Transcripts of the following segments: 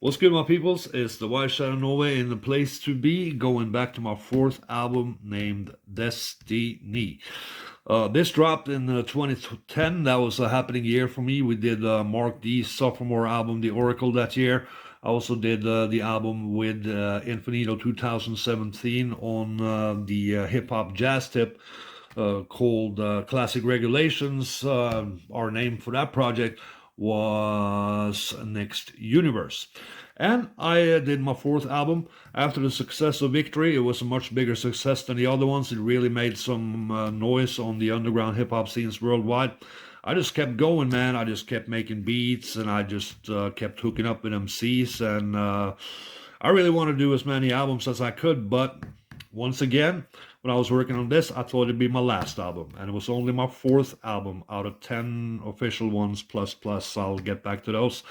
What's good, my peoples? It's the White Shadow Norway in the place to be, going back to my fourth album named Destiny. This dropped in 2010. That was a happening year for me. We did Mark D's sophomore album, The Oracle, that year. I also did the album with Infinito 2017 on the hip hop jazz tip called Classic Regulations. Our name for that project was Next Universe. And I did my fourth album. After the success of Victory, it was a much bigger success than the other ones. It really made some noise on the underground hip hop scenes worldwide. I just kept going, man. I just kept making beats and I just kept hooking up with MCs. And I really want to do as many albums as I could, but once again, when I was working on this, I thought it'd be my last album, and it was only my fourth album out of 10 official ones, plus. I'll get back to those.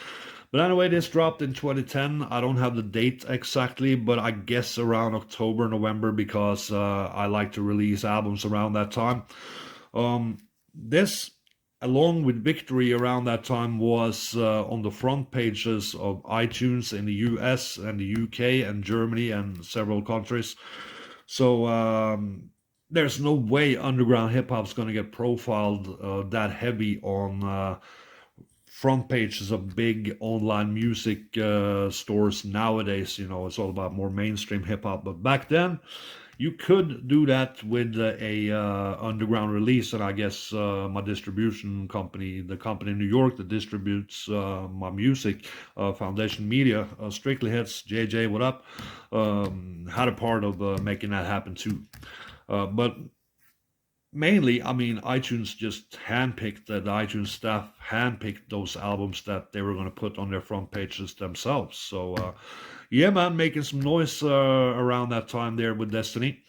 But anyway, this dropped in 2010. I don't have the date exactly, but I guess around October, November, because I like to release albums around that time. This, along with Victory around that time, was on the front pages of iTunes in the US and the UK and Germany and several countries. So there's no way underground hip hop's going to get profiled that heavy on front pages of big online music stores nowadays. You know, it's all about more mainstream hip hop. But back then, you could do that with a underground release, and I guess my distribution company, the company in New York that distributes my music, Foundation Media, Strictly Hits, JJ, what up, had a part of making that happen too. But mainly, I mean, iTunes just handpicked, the iTunes staff handpicked those albums that they were going to put on their front pages themselves. So, yeah, man, making some noise around that time there with Destiny.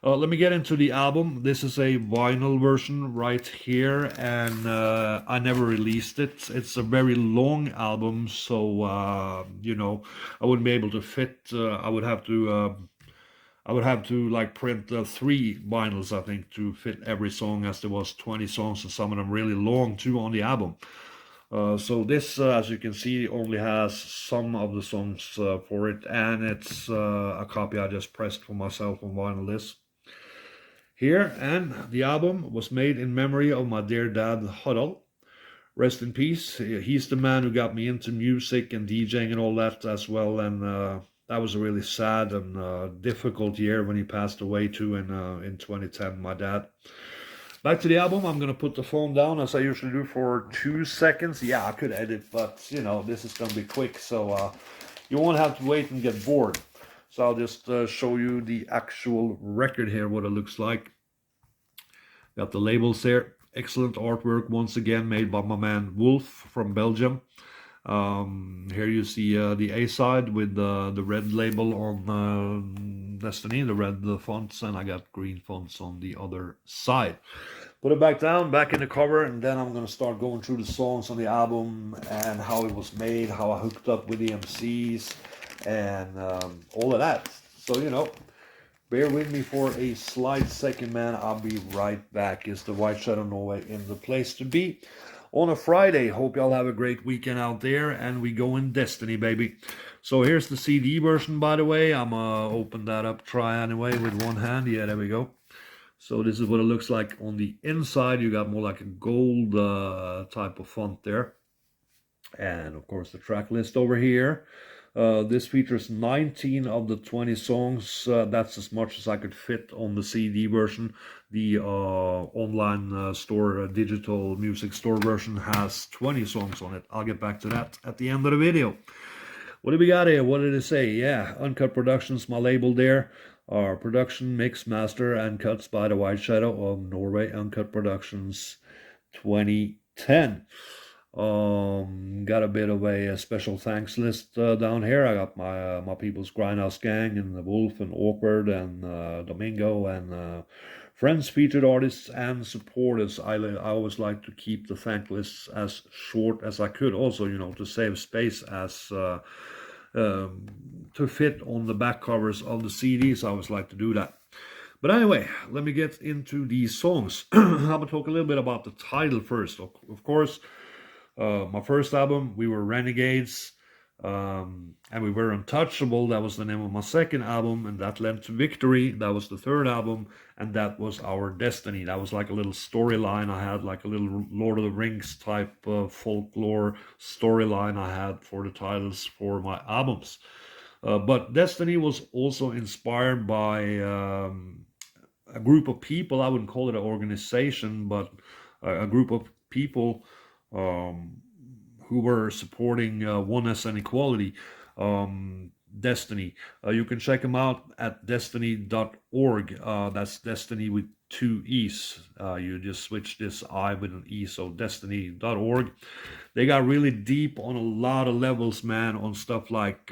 Let me get into the album. This is a vinyl version right here, and I never released it. It's a very long album, so you know, I wouldn't be able to fit. I would have to like print three vinyls, I think, to fit every song, as there was 20 songs and some of them really long too on the album. So this, as you can see, only has some of the songs for it, and it's a copy I just pressed for myself on vinyl disc here. And the album was made in memory of my dear dad, Huddle. Rest in peace. He's the man who got me into music and DJing and all that as well. And that was a really sad and difficult year when he passed away too in 2010, my dad. Back to the album. I'm going to put the phone down as I usually do for 2 seconds. Yeah, I could edit, but you know, this is going to be quick. So you won't have to wait and get bored. So I'll just show you the actual record here, what it looks like. Got the labels there. Excellent artwork once again, made by my man Wolf from Belgium. Here you see the A side with the red label on Destiny, the red fonts, and I got green fonts on the other side. Put it back down, back in the cover, and then I'm going to start going through the songs on the album and how it was made, how I hooked up with the MCs, and all of that. So, you know, bear with me for a slight second, man. I'll be right back. It's the White Shadow Norway in the place to be on a Friday. Hope y'all have a great weekend out there, and we go in Destiny, baby. So here's the CD version, by the way. I'm open that up, try anyway with one hand. Yeah, there we go. So this is what it looks like on the inside. You got more like a gold type of font there. And of course the track list over here. This features 19 of the 20 songs. That's as much as I could fit on the CD version. The online store, digital music store version has 20 songs on it. I'll get back to that at the end of the video. What do we got here? What did it say? Yeah, Uncut Productions, my label there. Our production, mix, master, and cuts by the White Shadow of Norway, Uncut Productions 2010. Got a bit of a special thanks list down here. I got my people's Grindhouse Gang and the Wolf and Awkward and Domingo and friends, featured artists, and supporters. I always like to keep the thank lists as short as I could. Also, you know, to save space as to fit on the back covers of the CDs. I always like to do that. But anyway, let me get into these songs. I'm going to talk a little bit about the title first. Of course, my first album, we were Renegades. And We Were Untouchable, that was the name of my second album, and that led to Victory, that was the third album, and that was Our Destiny. That was like a little storyline I had, like a little Lord of the Rings type folklore storyline I had for the titles for my albums. But Destiny was also inspired by a group of people. I wouldn't call it an organization, but a group of people um, who were supporting oneness and equality. Destiny. You can check them out at destiny.org. That's Destiny with two E's. You just switch this I with an E, so destiny.org. They got really deep on a lot of levels, man, on stuff like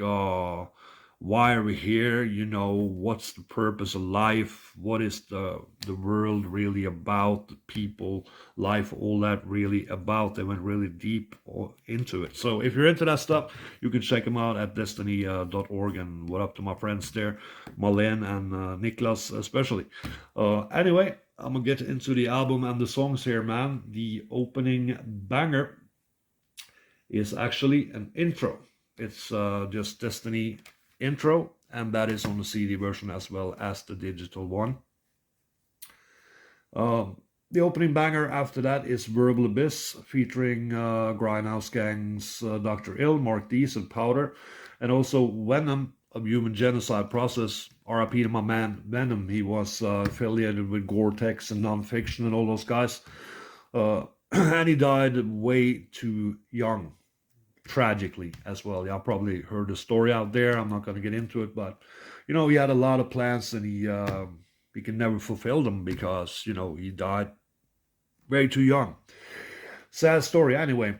why are we here? What's the purpose of life? What is the world really about? The people, life, all that really about. They went really deep into it. So if you're into that stuff, you can check them out at destiny.org. And what up to my friends there, Marlene and Niklas especially. Anyway, I'm gonna get into the album and the songs here, man. The opening banger is actually an intro. It's just Destiny intro, and that is on the CD version as well as the digital one. The opening banger after that is Verbal Abyss, featuring Grindhouse Gang's Dr. Ill, Mark Dees, and Powder, and also Venom of Human Genocide Process. RIP to my man Venom. He was affiliated with Gore-Tex and Nonfiction and all those guys. And he died way too young, tragically as well. Y'all probably heard the story out there. I'm not going to get into it, but he had a lot of plans, and he can never fulfill them because he died way too young. Sad story. Anyway,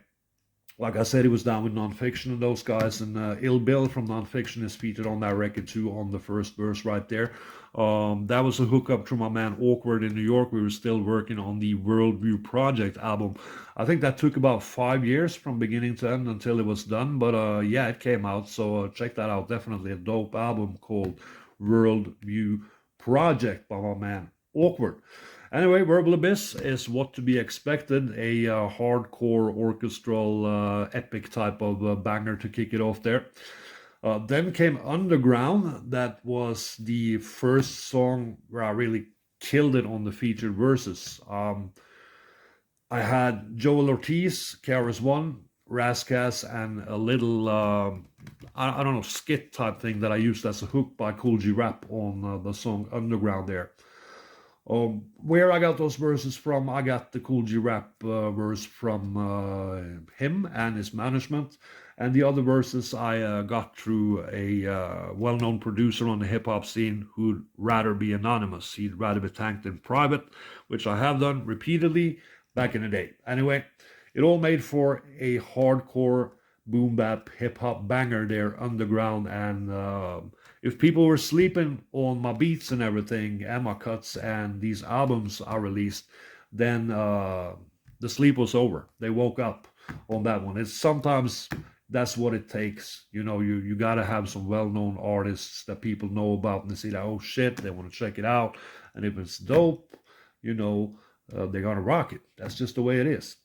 like I said, he was down with Nonfiction and those guys, and Ill Bill from Nonfiction is featured on that record too, on the first verse right there. That was a hookup to my man Awkward in New York. We were still working on the Worldview Project album. I think that took about 5 years from beginning to end until it was done, but yeah, it came out, so check that out. Definitely a dope album called Worldview Project by my man Awkward. Anyway, Verbal Abyss is what to be expected, a hardcore orchestral epic type of banger to kick it off there. Then came Underground. That was the first song where I really killed it on the featured verses. I had Joel Ortiz, KRS-One, Rascas, and a little, I don't know, skit type thing that I used as a hook by Cool G Rap on the song Underground there. Where I got those verses from, I got the Cool G Rap verse from him and his management, and the other verses I got through a well-known producer on the hip-hop scene who'd rather be anonymous. He'd rather be thanked in private, which I have done repeatedly back in the day. Anyway, it all made for a hardcore boom bap hip-hop banger there, Underground, and if people were sleeping on my beats and everything, and my cuts, and these albums I released, then the sleep was over. They woke up on that one. It's sometimes that's what it takes. You got to have some well-known artists that people know about, and they say that, oh shit, they want to check it out. And if it's dope, they're going to rock it. That's just the way it is.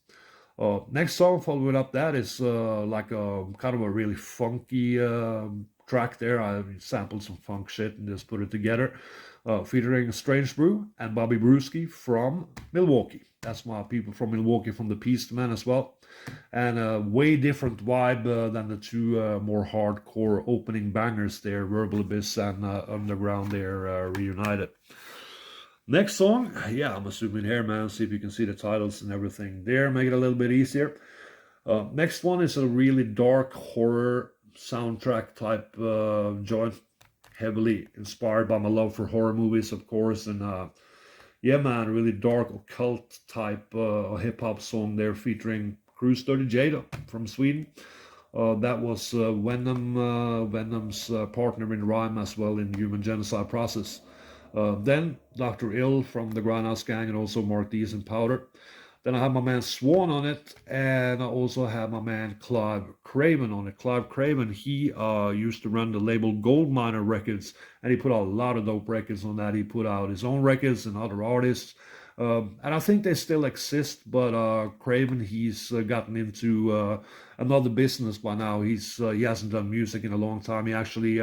Next song following up that is like a kind of a really funky track there. I sampled some funk shit and just put it together, featuring Strange Brew and Bobby Brewski from Milwaukee. That's my people from Milwaukee, from the Peace Man as well, and a way different vibe than the two more hardcore opening bangers there, Verbal Abyss and Underground there, reunited. Next song, yeah, I'm assuming here, man. See if you can see the titles and everything there. Make it a little bit easier. Next one is a really dark horror soundtrack type joint, heavily inspired by my love for horror movies, of course. And yeah, man, really dark occult type hip hop song there, featuring Cruise 30 Jada from Sweden. That was Venom's partner in rhyme as well in Human Genocide Process. Then Dr. Ill from the Grindhouse Gang, and also Mark Dees and Powder. Then I have my man Swan on it, and I also have my man Clive Craven on it. Clive Craven, he used to run the label Goldminer Records, and he put out a lot of dope records on that. He put out his own records and other artists. And I think they still exist, but Craven, he's gotten into another business by now. He hasn't done music in a long time. He actually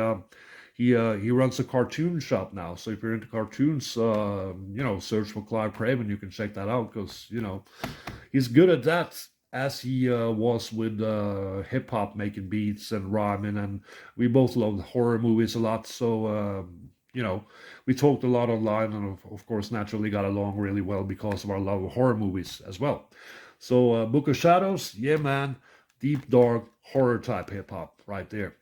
he runs a cartoon shop now. So if you're into cartoons, search for Clive Craven. You can check that out because he's good at that, as he was with hip hop, making beats and rhyming. And we both loved horror movies a lot. So we talked a lot online, and of course, naturally got along really well because of our love of horror movies as well. So, Book of Shadows, yeah, man, deep, dark, horror type hip hop right there.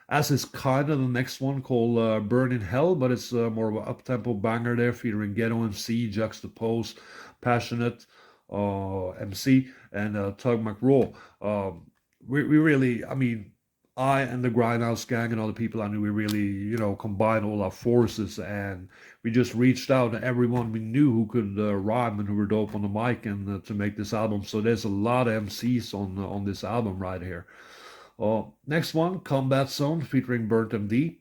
As is kind of the next one called Burn in Hell, but it's more of an up-tempo banger there, featuring Ghetto MC, Juxtapose, Passionate MC, and Tug McRaw. We really, I mean, I and the Grindhouse Gang and all the people I knew, we really, combined all our forces, and we just reached out to everyone we knew who could rhyme and who were dope on the mic, and to make this album. So there's a lot of MCs on this album right here. Next one, Combat Zone, featuring Burnt MD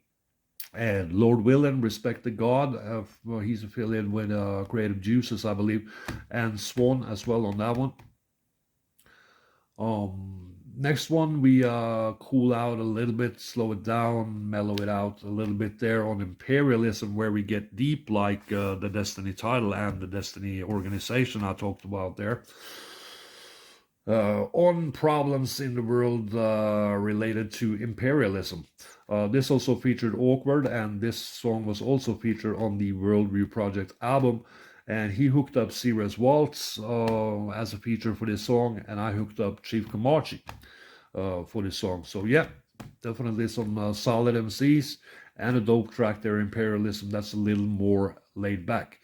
and Lord Willen, Respect the God. He's affiliated with Creative Juices, I believe, and Swan as well on that one. Next one, we cool out a little bit, slow it down, mellow it out a little bit there on Imperialism, where we get deep, like the Destiny title and the Destiny organization I talked about there. On problems in the world related to imperialism. This also featured Awkward, and this song was also featured on the Worldview Project album. And he hooked up Ceres Waltz as a feature for this song, and I hooked up Chief Kamachi for this song. So yeah, definitely some solid MCs and a dope track there, Imperialism. That's a little more laid back.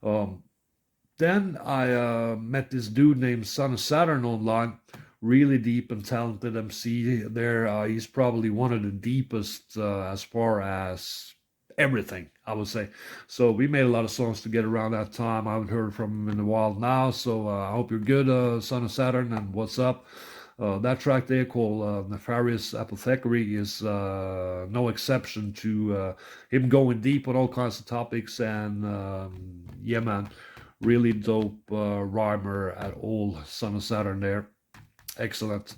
Then I met this dude named Son of Saturn online, really deep and talented MC there. He's probably one of the deepest as far as everything, I would say. So we made a lot of songs together around that time. I haven't heard from him in a while now, so I hope you're good, Son of Saturn, and what's up? That track there called Nefarious Apothecary is no exception to him going deep on all kinds of topics. And yeah, man, really dope rhymer at all, Son of Saturn there. Excellent.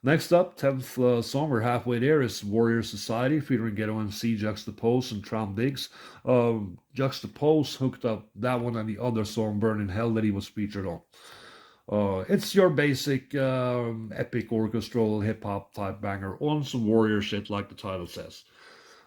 Next up, 10th song, we're halfway there, is Warrior Society, featuring Ghetto MC, Juxtapose, and Tram Diggs. Juxtapose hooked up that one and the other song, Burn in Hell, that he was featured on. It's your basic epic orchestral hip-hop type banger on some warrior shit, like the title says.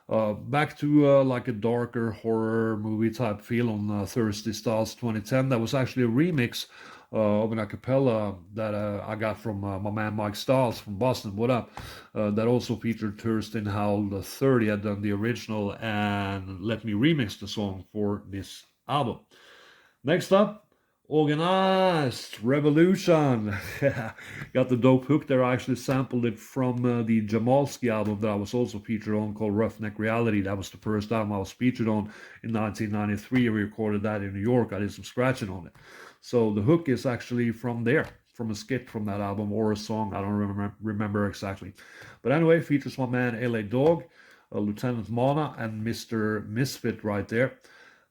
Back to like a darker horror movie type feel on Thirsty Styles 2010. That was actually a remix of an acapella that I got from my man Mike Styles from Boston. What up? That also featured Thurston Howell the Third. He had done the original and let me remix the song for this album. Next up, Organized Revolution. Got the dope hook there. I actually sampled it from the Jamalski album that I was also featured on, called Roughneck Reality. That was the first album I was featured on in 1993. We recorded that in New York. I did some scratching on it. So the hook is actually from there, from a skit from that album or a song. I don't remember exactly. But anyway, features my man LA Dog, Lieutenant Mana, and Mr. Misfit right there.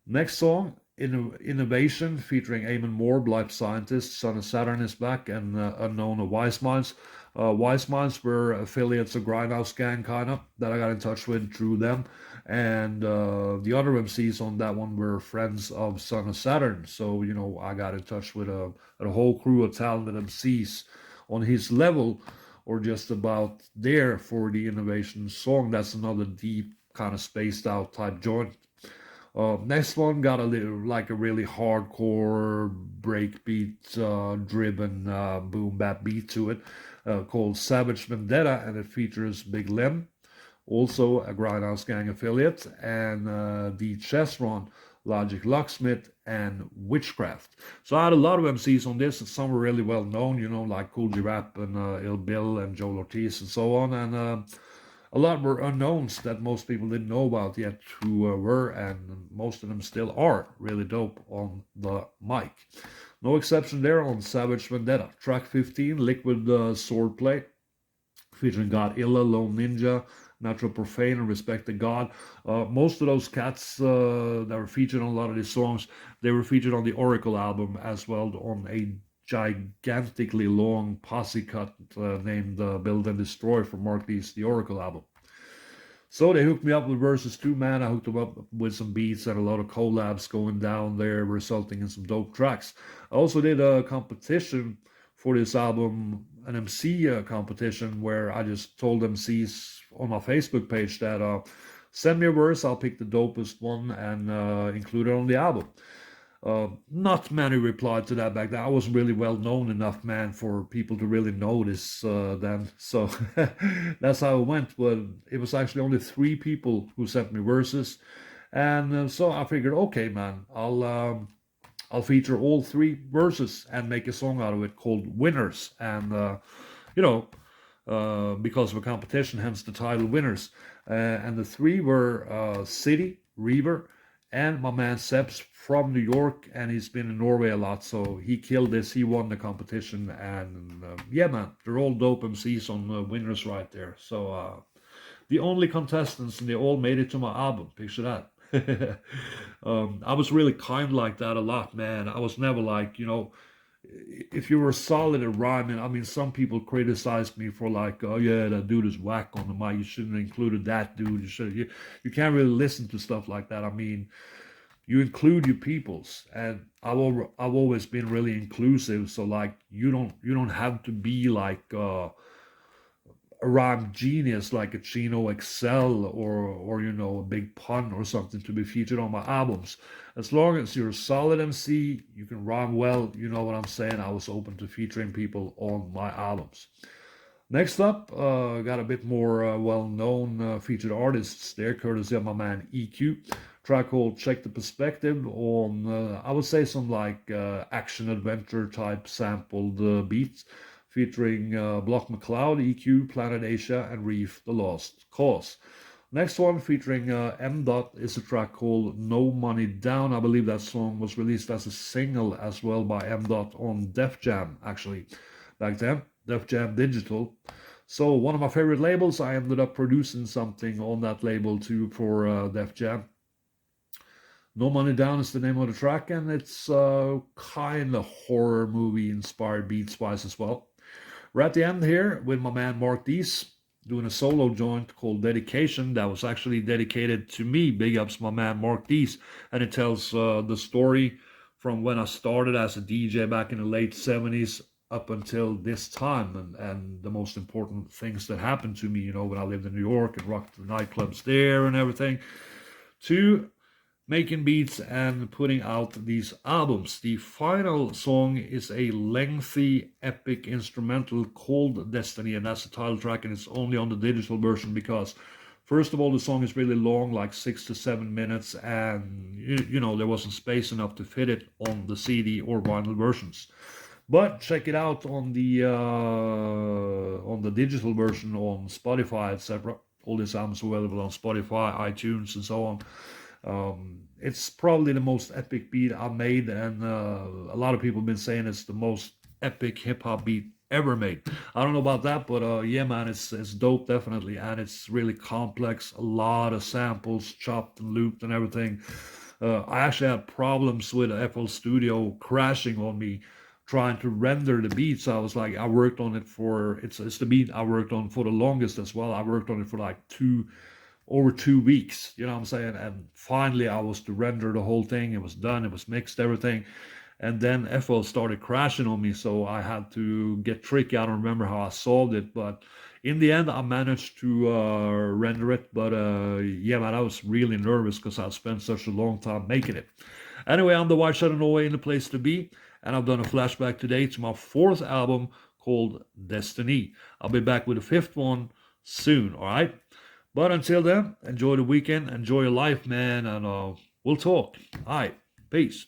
Next song, Innovation, featuring Eamon Moore, Blipe Scientist, Son of Saturn is back, and Unknown of Wise Minds. Wise Minds were affiliates of Grindhouse Gang, kind of, that I got in touch with through them. And the other MCs on that one were friends of Son of Saturn. So, I got in touch with a whole crew of talented MCs on his level, or just about there, for the Innovation song. That's another deep, kind of spaced out type joint. Next one got a little like a really hardcore breakbeat driven boom bap beat to it, called Savage Vendetta, and it features Big Lem, also a Grindhouse Gang affiliate, and the Chess Run, Logic Locksmith, and Witchcraft. So I had a lot of MCs on this, and some were really well known, like Cool G Rap and Il Bill and Joel Ortiz and so on, and a lot were unknowns that most people didn't know about yet, who were, and most of them still are, really dope on the mic. No exception there on Savage Vendetta. Track 15, Liquid Swordplay, featuring God Illa, Lone Ninja, Natural Profane, and Respect the God. Most of those cats that were featured on a lot of these songs, they were featured on the Oracle album as well, on a gigantically long posse cut named Build and Destroy from Mark D's The Oracle album. So they hooked me up with verses too, man. I hooked them up with some beats and a lot of collabs going down there, resulting in some dope tracks. I also did a competition for this album, an MC competition, where I just told MCs on my Facebook page that send me a verse, I'll pick the dopest one and include it on the album. Not many replied to that back then. I wasn't really well known enough, man, for people to really notice then. So that's how it went. But it was actually only 3 people who sent me verses, and so I figured, okay, man, I'll feature all 3 verses and make a song out of it called Winners, and you know. Because of a competition, hence the title Winners. And the 3 were City, Reaver, and my man Seps from New York, and he's been in Norway a lot, so he killed this. He won the competition, and yeah, man, they're all dope MCs on Winners right there. So the only contestants, and they all made it to my album. Picture that. I was really kind like that a lot, man. I was never like, if you were solid at rhyming, I mean, some people criticized me for like, oh yeah, that dude is whack on the mic. You shouldn't have included that dude. You can't really listen to stuff like that. I mean, you include your peoples, and I've always been really inclusive. So like, you don't have to be like a rhyme genius like a Chino Excel or a Big Pun or something to be featured on my albums. As long as you're a solid MC, you can rhyme well, you know what I'm saying. I was open to featuring people on my albums. Next up, got a bit more well-known featured artists there, courtesy of my man EQ. Track called Check the Perspective on, I would say, some like action-adventure type sampled beats, featuring Block McCloud, EQ, Planet Asia, and Reef, The Lost Cause. Next one, featuring M. Dot, is a track called No Money Down. I believe that song was released as a single as well by M. Dot on Def Jam, actually, back then, Def Jam Digital. So one of my favorite labels, I ended up producing something on that label too for Def Jam. No Money Down is the name of the track, and it's kind of horror movie inspired beats-wise as well. We're at the end here with my man Mark Dees doing a solo joint called Dedication that was actually dedicated to me. Big ups my man Mark Dees, and it tells the story from when I started as a DJ back in the late 70s up until this time, and the most important things that happened to me, when I lived in New York and rocked the nightclubs there and everything, to making beats and putting out these albums. The final song is a lengthy, epic instrumental called Destiny, and that's the title track, and it's only on the digital version because, first of all, the song is really long, like 6 to 7 minutes, and there wasn't space enough to fit it on the CD or vinyl versions. But check it out on the digital version on Spotify, etc. All these albums are available on Spotify, iTunes, and so on. It's probably the most epic beat I made, and a lot of people have been saying it's the most epic hip-hop beat ever made. I don't know about that, but yeah, man, it's dope, definitely, and it's really complex. A lot of samples chopped and looped and everything. I actually had problems with FL Studio crashing on me trying to render the beats. I was like, I worked on it for, it's the beat I worked on for the longest as well. I worked on it for like over 2 weeks, you know what I'm saying? And finally I was to render the whole thing. It was done, it was mixed, everything. And then FL started crashing on me, so I had to get tricky. I don't remember how I solved it, but in the end I managed to render it. But yeah, man, I was really nervous because I spent such a long time making it. Anyway, I'm the White Shadow Norway in the place to be, and I've done a flashback today to my 4th album called Destiny. I'll be back with a 5th one soon, all right? But until then, enjoy the weekend, enjoy your life, man, and we'll talk. All right, peace.